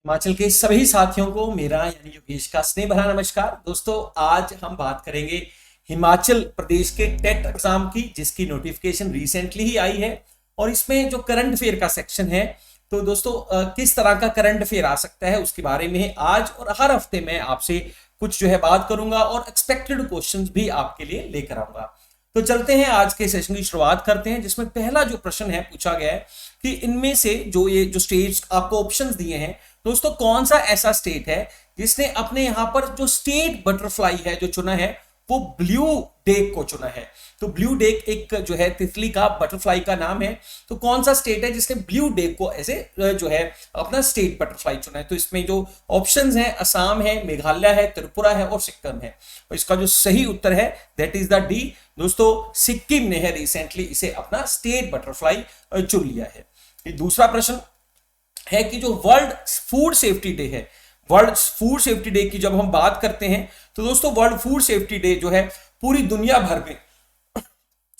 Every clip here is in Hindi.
हिमाचल के सभी साथियों को मेरा यानी योगेश का स्नेह भरा नमस्कार। दोस्तों, आज हम बात करेंगे हिमाचल प्रदेश के टेट एग्जाम की, जिसकी नोटिफिकेशन रिसेंटली ही आई है। और इसमें जो करंट अफेयर का सेक्शन है, तो दोस्तों किस तरह का करंट अफेयर आ सकता है उसके बारे में आज और हर हफ्ते मैं आपसे कुछ जो है बात करूंगा और एक्सपेक्टेड क्वेश्चंस भी आपके लिए लेकर आऊंगा। तो चलते हैं, आज के सेशन की शुरुआत करते हैं, जिसमें पहला जो प्रश्न है पूछा गया है कि इनमें से जो स्टेट्स आपको ऑप्शंस दिए हैं दोस्तों, कौन सा ऐसा स्टेट है जिसने अपने यहां पर जो स्टेट बटरफ्लाई है जो चुना है वो ब्लू डेक को चुना है। तो ब्लू डेक एक जो है तितली का बटरफ्लाई का नाम है। तो कौन सा स्टेट है जिसने ब्लू डेक को ऐसे जो है अपना स्टेट बटरफ्लाई चुना है? तो इसमें जो ऑप्शंस हैं, असम है, मेघालय है, त्रिपुरा है और सिक्किम है। और इसका जो सही उत्तर है दैट इज द डी। दोस्तों, सिक्किम ने है रिसेंटली इसे अपना स्टेट बटरफ्लाई चुन लिया है। दूसरा प्रश्न है कि जो वर्ल्ड फूड सेफ्टी डे है, वर्ल्ड फूड सेफ्टी डे की जब हम बात करते हैं तो दोस्तों वर्ल्ड फूड सेफ्टी डे जो है पूरी दुनिया भर में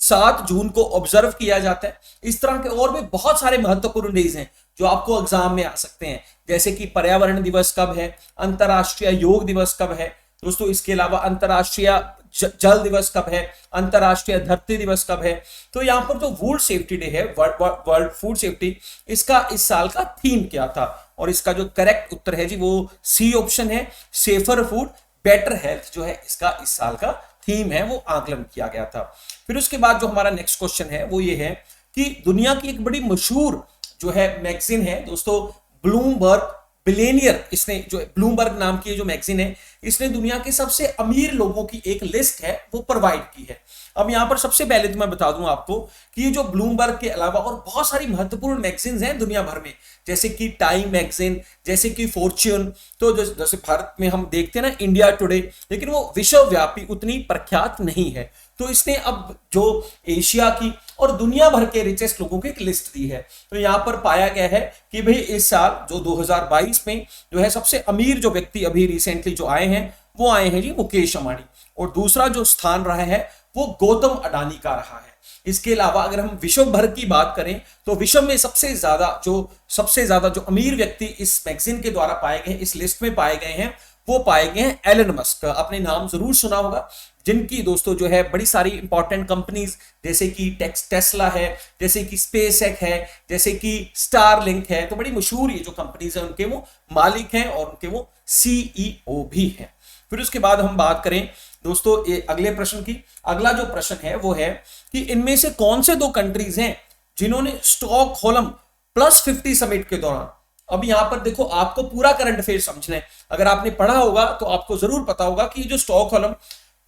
7 जून को ऑब्जर्व किया जाता है। इस तरह के और भी बहुत सारे महत्वपूर्ण डेज हैं जो आपको एग्जाम में आ सकते हैं, जैसे कि पर्यावरण दिवस कब है, अंतरराष्ट्रीय योग दिवस कब है दोस्तों, इसके अलावा अंतरराष्ट्रीय जल दिवस कब है, अंतरराष्ट्रीय धरती दिवस कब है। तो यहाँ पर जो फूड सेफ्टी डे है, वर्ल्ड फूड सेफ्टी, इसका इस साल का थीम क्या था? और इसका जो करेक्ट उत्तर है जी वो सी ऑप्शन है, सेफर फूड बेटर हेल्थ जो है इसका इस साल का थीम है, वो आकलन किया गया था। फिर उसके बाद जो हमारा नेक्स्ट क्वेश्चन है वो ये है कि दुनिया की एक बड़ी मशहूर जो है मैगजीन है दोस्तों, ब्लूमबर्ग बिलियनियर, इसने जो ब्लूमबर्ग नाम की जो मैगजीन है, इसने दुनिया के सबसे अमीर लोगों की एक लिस्ट है वो प्रोवाइड की है। अब यहां पर सबसे पहले तो मैं बता दूं आपको कि ये जो ब्लूमबर्ग के अलावा और बहुत सारी महत्वपूर्ण मैगजीन्स हैं दुनिया भर में, जैसे कि टाइम मैगजीन, जैसे कि फॉर्च्यून। तो जैसे भारत में हम देखते हैं ना इंडिया टुडे, लेकिन वो विश्वव्यापी उतनी प्रख्यात नहीं है। तो इसने अब जो एशिया की और दुनिया भर के रिचेस्ट लोगों की एक लिस्ट दी है। तो यहां पर पाया गया है कि भाई इस साल जो 2022 में जो है सबसे अमीर जो व्यक्ति अभी रिसेंटली जो आए हैं वो आए हैं जी मुकेश अंबानी। और दूसरा जो स्थान रहा है वो गौतम अडानी का रहा है। इसके अलावा अगर हम विश्व भर की बात करें तो विश्व में सबसे ज्यादा जो अमीर व्यक्ति इस मैगजीन के द्वारा पाए गए, इस लिस्ट में पाए गए हैं, वो पाए गए हैं एलन मस्क। आपने नाम जरूर सुना होगा, जिनकी दोस्तों जो है बड़ी सारी इंपॉर्टेंट कंपनीज जैसे कि टेस्ला है, जैसे कि स्पेसएक्स है, जैसे कि स्टारलिंक है। तो बड़ी मशहूर ये जो कंपनीज है उनके वो मालिक हैं और उनके वो सीईओ भी हैं। फिर उसके बाद हम बात करें दोस्तों ये अगले प्रश्न की। अगला जो प्रश्न है वो है कि इनमें से कौन से 2 कंट्रीज हैं जिन्होंने स्टॉकहोल्म +50 समिट के दौरान, अब यहां पर देखो आपको पूरा करंट अफेयर समझना है। अगर आपने पढ़ा होगा तो आपको जरूर पता होगा कि जो स्टॉकहोल्म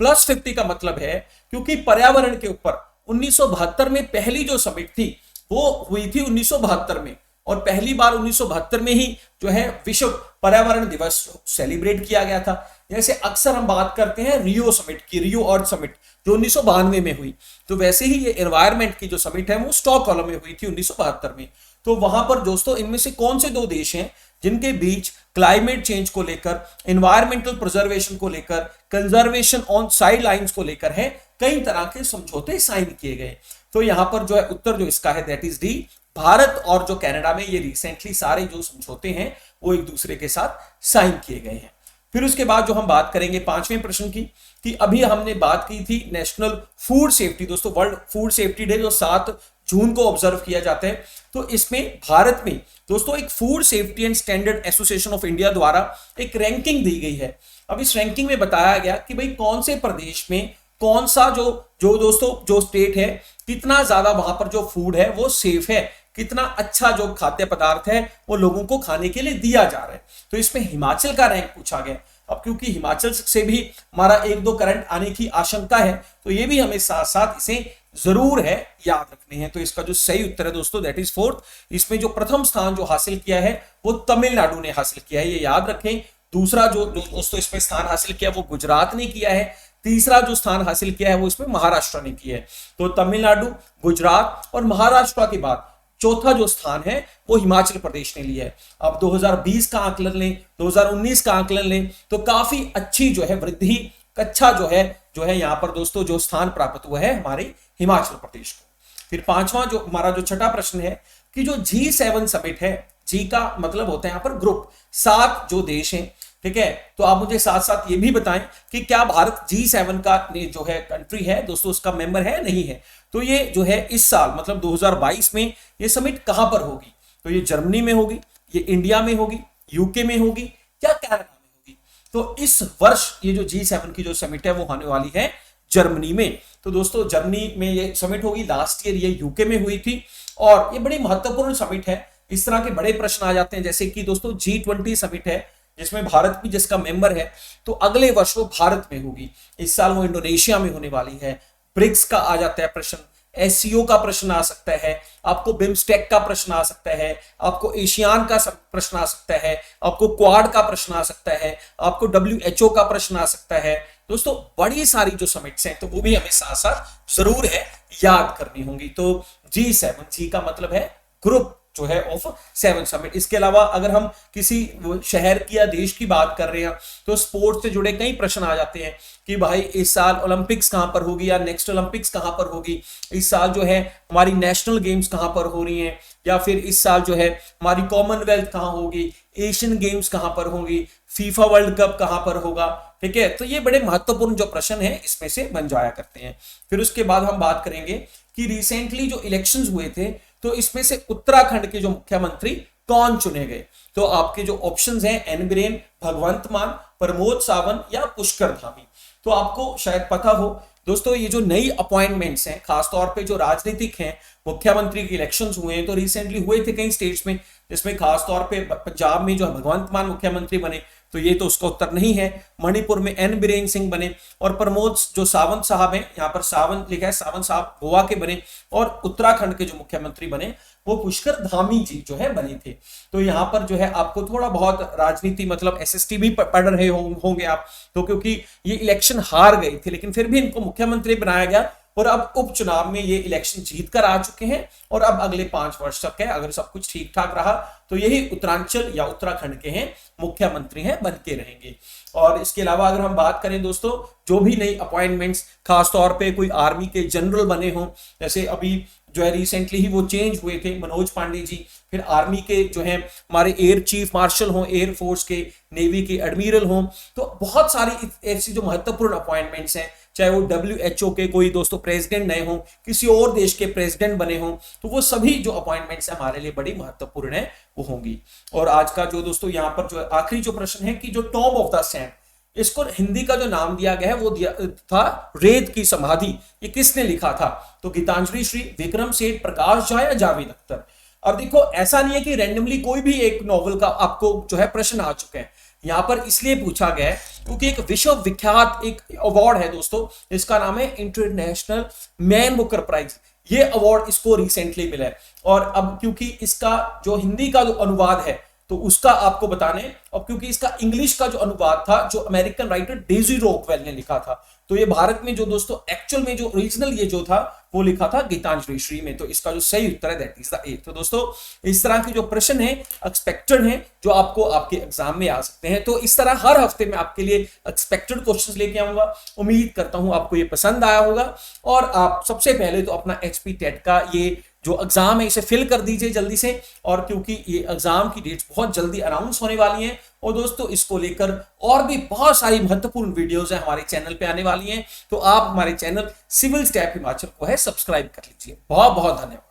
+50 का मतलब है क्योंकि पर्यावरण के ऊपर 1972 में पहली जो समिट थी वो हुई थी 1972 में, और पहली बार 1972 में ही जो है विश्व पर्यावरण दिवस सेलिब्रेट किया गया था। जैसे अक्सर हम बात करते हैं रियो समिट की, रियो अर्थ समिट जो 1992 में हुई, तो वैसे ही ये एनवायरमेंट की जो समिट है वो स्टॉकहोल्म में हुई थी 1972 में। तो वहां पर दोस्तों इनमें से कौन से 2 देश हैं जिनके बीच क्लाइमेट चेंज को लेकर, एनवायरमेंटल प्रिजर्वेशन को लेकर, कंजर्वेशन ऑन साइड लाइन्स को लेकर है कई तरह के समझौते साइन किए गए? तो यहां पर जो है उत्तर जो इसका है दैट इज डी। भारत और जो कनाडा में ये रिसेंटली सारे जो समझौते हैं वो एक दूसरे के साथ साइन किए गए हैं। फिर उसके बाद जो हम बात करेंगे 5वें प्रश्न की, कि अभी हमने बात की थी नेशनल फूड सेफ्टी, दोस्तों वर्ल्ड फूड सेफ्टी डे जो 7 जून को ऑब्जर्व किया जाता है। तो इसमें भारत में दोस्तों एक food safety and standard association of India द्वारा एक रैंकिंग दी गई है। अब इस रैंकिंग में बताया गया कि भाई कौन से प्रदेश में कौन सा जो दोस्तों जो स्टेट है, कितना ज्यादा वहां पर जो फूड है वो सेफ है, कितना अच्छा जो खाद्य पदार्थ है वो लोगों को खाने के लिए दिया जा रहा है। तो इसमें हिमाचल का रैंक पूछा गया। अब क्योंकि हिमाचल से भी हमारा 1-2 करंट आने की आशंका है, तो ये भी हमें साथ साथ इसे जरूर है याद रखने हैं। तो इसका जो सही उत्तर है दोस्तों दैट इज 4th। इसमें जो प्रथम स्थान जो हासिल किया है वो तमिलनाडु ने हासिल किया है, ये याद रखें। दूसरा जो दोस्तों इसमें स्थान हासिल किया वो गुजरात ने किया है। तीसरा जो स्थान हासिल किया है वो इसमें महाराष्ट्र ने किया है। तो तमिलनाडु, गुजरात और महाराष्ट्र के बाद चौथा जो स्थान है वो हिमाचल प्रदेश ने लिया है। अब 2020 का आंकलन लें, 2019 का आंकलन लें, तो काफी अच्छी जो है वृद्धि, अच्छा जो है यहाँ पर दोस्तों जो स्थान प्राप्त हुआ है हमारे हिमाचल प्रदेश को। फिर 5वां जो हमारा जो छठा प्रश्न है कि जो G7 समिट है, जी का मतलब होता है यहाँ पर ग्रुप, 7 जो देश हैं, ठीक है। तो आप मुझे साथ साथ ये भी बताएं कि क्या भारत G7 का जो है कंट्री है दोस्तों, उसका मेंबर है नहीं है। तो ये जो है इस साल मतलब 2022 में ये समिट कहां पर होगी, तो ये जर्मनी में होगी, ये इंडिया में होगी, यूके में होगी या कनाडा में होगी। तो इस वर्ष ये जो G7 की जो समिट है वो होने वाली है जर्मनी में। तो दोस्तों जर्मनी में ये समिट होगी, लास्ट ईयर ये यूके में हुई थी और ये बड़ी महत्वपूर्ण समिट है। इस तरह के बड़े प्रश्न आ जाते हैं, जैसे कि दोस्तों G20 समिट है जिसमें भारत भी जिसका मेंबर है, तो अगले वर्ष वो भारत में होगी। इस साल वो इंडोनेशिया में होने वाली है। ब्रिक्स का आ जाता है प्रश्न, एससीओ का प्रश्न आ सकता है, आपको बिम्स्टेक का प्रश्न आ सकता है, आपको एशियान का प्रश्न आ सकता है, आपको क्वाड का प्रश्न आ सकता है, आपको WHO का प्रश्न आ सकता है। दोस्तों बड़ी सारी जो समिट्स हैं तो वो भी हमें साथ साथ जरूर है याद करनी होंगी। तो G7, जी का मतलब है ग्रुप जो है ऑफ 7 समिट। इसके अलावा अगर हम किसी शहर की या देश की बात कर रहे हैं तो स्पोर्ट्स से जुड़े कई प्रश्न आ जाते हैं कि भाई इस साल ओलंपिक्स कहां पर होगी या नेक्स्ट ओलंपिक्स कहां पर होगी, इस साल जो है हमारी नेशनल गेम्स कहां पर हो रही हैं, या फिर इस साल जो है हमारी कॉमनवेल्थ कहां होगी, एशियन गेम्स कहां पर होगी, फीफा वर्ल्ड कप कहां पर होगा, ठीक है। तो ये बड़े महत्वपूर्ण जो प्रश्न है इसमें से बन जाया करते हैं। फिर उसके बाद हम बात करेंगे कि रिसेंटली जो इलेक्शंस हुए थे तो इसमें से उत्तराखंड के जो मुख्यमंत्री कौन चुने गए। तो आपके जो ऑप्शंस हैं एन बिरेन, भगवंत मान, प्रमोद सावंत या पुष्कर धामी। तो आपको शायद पता हो दोस्तों ये जो नई अपॉइंटमेंट्स हैं, खासतौर पे जो राजनीतिक हैं, मुख्यमंत्री के इलेक्शंस हुए हैं तो रिसेंटली हुए थे कई स्टेट्स में, जिसमें खासतौर पे पंजाब में जो भगवंत मान मुख्यमंत्री बने तो ये तो उसका उत्तर नहीं है। मणिपुर में एन बिरेन सिंह बने और प्रमोद जो सावंत साहब हैं, यहाँ पर सावंत लिखा है, सावंत साहब गोवा के बने और उत्तराखंड के जो मुख्यमंत्री बने वो पुष्कर धामी जी जो है बने थे। तो यहाँ पर जो है आपको थोड़ा बहुत राजनीति मतलब एसएसटी भी पढ़ रहे होंगे आप, तो क्योंकि ये इलेक्शन हार गए थे लेकिन फिर भी इनको मुख्यमंत्री बनाया गया और अब उपचुनाव में ये इलेक्शन जीत कर आ चुके हैं और अब अगले 5 वर्ष तक है, अगर सब कुछ ठीक ठाक रहा तो यही उत्तरांचल या उत्तराखंड के हैं मुख्यमंत्री हैं, बन के रहेंगे। और इसके अलावा अगर हम बात करें दोस्तों जो भी नई अपॉइंटमेंट्स, खासतौर पे कोई आर्मी के जनरल बने हों, जैसे अभी जो है रिसेंटली ही वो चेंज हुए थे मनोज पांडे जी, फिर आर्मी के जो है हमारे एयर चीफ मार्शल हों, एयर फोर्स के, नेवी के एडमिरल हों, तो बहुत सारी ऐसी जो महत्वपूर्ण अपॉइंटमेंट्स हैं, चाहे वो WHO के कोई दोस्तों प्रेसिडेंट नए हों, किसी और देश के प्रेसिडेंट बने हों, तो वो सभी जो अपॉइंटमेंट्स हैं हमारे लिए बड़ी महत्वपूर्ण है वो होंगी। और आज का जो दोस्तों यहाँ पर जो आखिरी जो प्रश्न है कि जो टॉम ऑफ द सैंड, इसको हिंदी का जो नाम दिया गया है वो दिया था रेत की समाधि, ये किसने लिखा था। तो गीतांजलि श्री, विक्रम सेठ, प्रकाश झा या जावेद अख्तर। अब देखो ऐसा नहीं है कि रैंडमली कोई भी एक नॉवल का आपको जो है प्रश्न आ चुके हैं, यहां पर इसलिए पूछा गया है क्योंकि एक विश्व विख्यात एक अवार्ड है दोस्तों, इसका नाम है इंटरनेशनल मैन बुकर प्राइज। ये अवार्ड इसको रिसेंटली मिला है और अब क्योंकि इसका जो हिंदी का जो अनुवाद है तो उसका आपको बताने, और क्योंकि इसका इंग्लिश का जो अनुवाद था जो अमेरिकन राइटर डेजी रॉकवेल ने लिखा था, तो ये भारत में जो दोस्तों एक्चुअल में जो ओरिजिनल ये जो था वो लिखा था गीतांजलि श्री में। तो इसका जो सही उत्तर है दैट इज द ए। तो दोस्तों इस तरह के जो प्रश्न है एक्सपेक्टेड हैं जो आपको आपके एग्जाम में आ सकते हैं। तो इस तरह हर हफ्ते में आपके लिए एक्सपेक्टेड क्वेश्चंस लेके आऊंगा। उम्मीद करता हूं आपको ये पसंद आया होगा और आप सबसे पहले तो अपना HP टेट का ये जो एग्जाम है इसे फिल कर दीजिए जल्दी से, और क्योंकि ये एग्जाम की डेट्स बहुत जल्दी अनाउंस होने वाली हैं और दोस्तों इसको लेकर और भी बहुत सारी महत्वपूर्ण वीडियोस हैं हमारे चैनल पे आने वाली हैं, तो आप हमारे चैनल सिविल स्टैप हिमाचल को है सब्सक्राइब कर लीजिए। बहुत बहुत धन्यवाद।